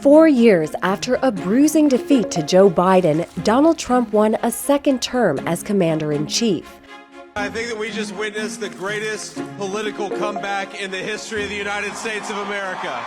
4 years after a bruising defeat to Joe Biden, Donald Trump won a second term as commander-in-chief. I think that we just witnessed the greatest political comeback in the history of the United States of America.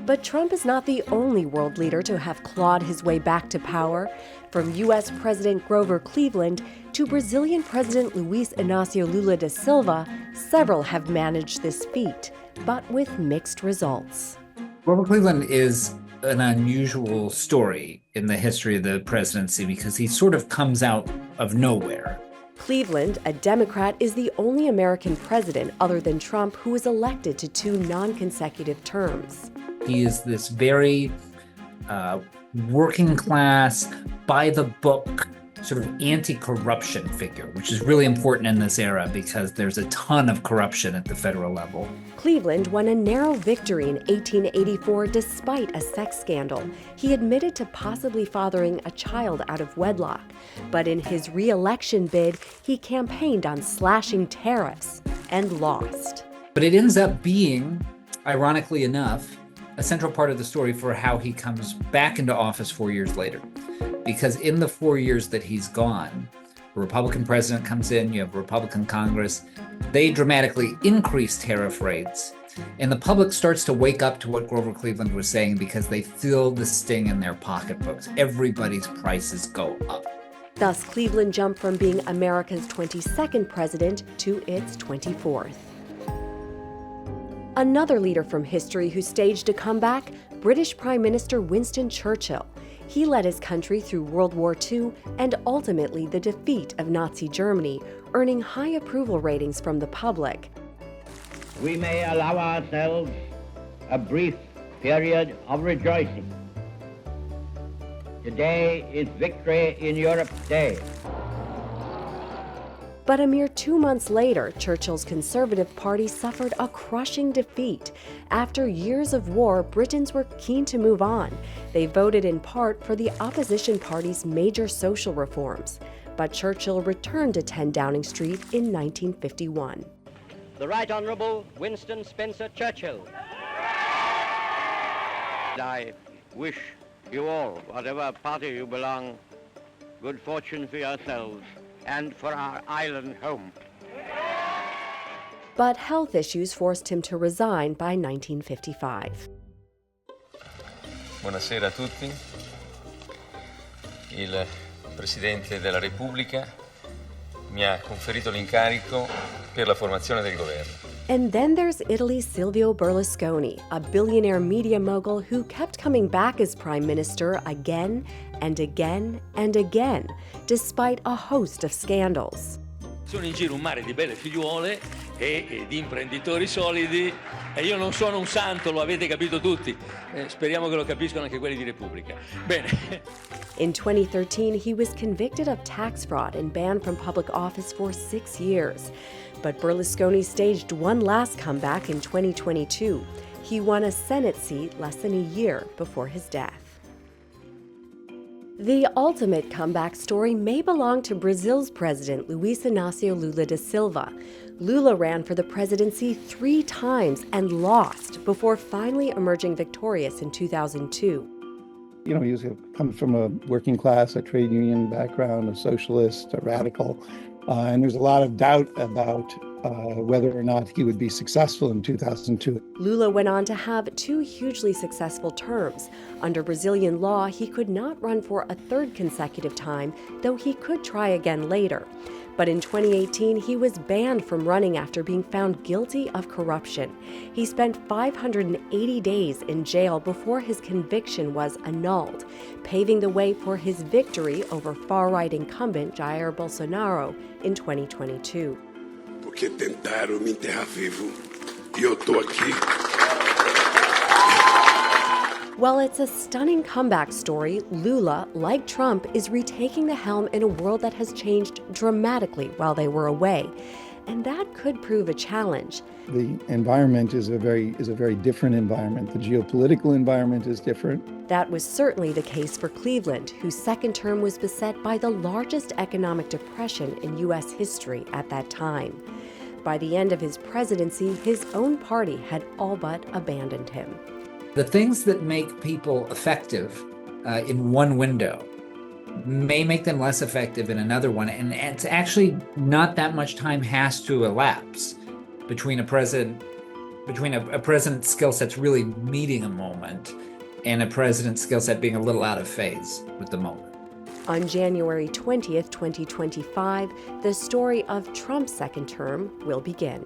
But Trump is not the only world leader to have clawed his way back to power. From U.S. President Grover Cleveland to Brazilian President Luiz Inácio Lula da Silva, several have managed this feat, but with mixed results. Grover Cleveland is an unusual story in the history of the presidency because he sort of comes out of nowhere. Cleveland, a Democrat, is the only American president other than Trump who was elected to 2 non-consecutive terms. He is this very working class, by the book, sort of anti-corruption figure, which is really important in this era because there's a ton of corruption at the federal level. Cleveland won a narrow victory in 1884 despite a sex scandal. He admitted to possibly fathering a child out of wedlock. But in his re-election bid, he campaigned on slashing tariffs and lost. But it ends up being, ironically enough, a central part of the story for how he comes back into office 4 years later. Because in the 4 years that he's gone, a Republican president comes in, you have a Republican Congress, they dramatically increase tariff rates, and the public starts to wake up to what Grover Cleveland was saying because they feel the sting in their pocketbooks. Everybody's prices go up. Thus, Cleveland jumped from being America's 22nd president to its 24th. Another leader from history who staged a comeback, British Prime Minister Winston Churchill. He led his country through World War II and ultimately the defeat of Nazi Germany, earning high approval ratings from the public. We may allow ourselves a brief period of rejoicing. Today is Victory in Europe's Day. But a mere 2 months later, Churchill's Conservative Party suffered a crushing defeat. After years of war, Britons were keen to move on. They voted in part for the opposition party's major social reforms. But Churchill returned to 10 Downing Street in 1951. The Right Honourable Winston Spencer Churchill. I wish you all, whatever party you belong, good fortune for yourselves and for our island home. But health issues forced him to resign by 1955. Buonasera a tutti. Il Presidente della Repubblica mi ha conferito l'incarico per la formazione del governo. And then there's Italy's Silvio Berlusconi, a billionaire media mogul who kept coming back as prime minister again and again and again, despite a host of scandals. Sono in giro un mare di belle figliuole e di imprenditori solidi e io non sono un santo, lo avete capito tutti. Speriamo che lo capiscano anche quelli di Repubblica. Bene. In 2013, he was convicted of tax fraud and banned from public office for 6 years. But Berlusconi staged one last comeback in 2022. He won a Senate seat less than a year before his death. The ultimate comeback story may belong to Brazil's president, Luiz Inácio Lula da Silva. Lula ran for the presidency 3 times and lost before finally emerging victorious in 2002. You know, he comes from a working class, a trade union background, a socialist, a radical, and there's a lot of doubt about whether or not he would be successful in 2002. Lula went on to have 2 hugely successful terms. Under Brazilian law, he could not run for a 3rd consecutive time, though he could try again later. But in 2018, he was banned from running after being found guilty of corruption. He spent 580 days in jail before his conviction was annulled, paving the way for his victory over far-right incumbent Jair Bolsonaro in 2022. Porque tentaram me enterrar vivo e eu tô aqui. While it's a stunning comeback story, Lula, like Trump, is retaking the helm in a world that has changed dramatically while they were away. And that could prove a challenge. The environment is a very different environment. The geopolitical environment is different. That was certainly the case for Cleveland, whose second term was beset by the largest economic depression in U.S. history at that time. By the end of his presidency, his own party had all but abandoned him. The things that make people effective in one window may make them less effective in another one. And it's actually not that much time has to elapse between a president's skill set's really meeting a moment and a president's skill set being a little out of phase with the moment. On January 20th, 2025, the story of Trump's second term will begin.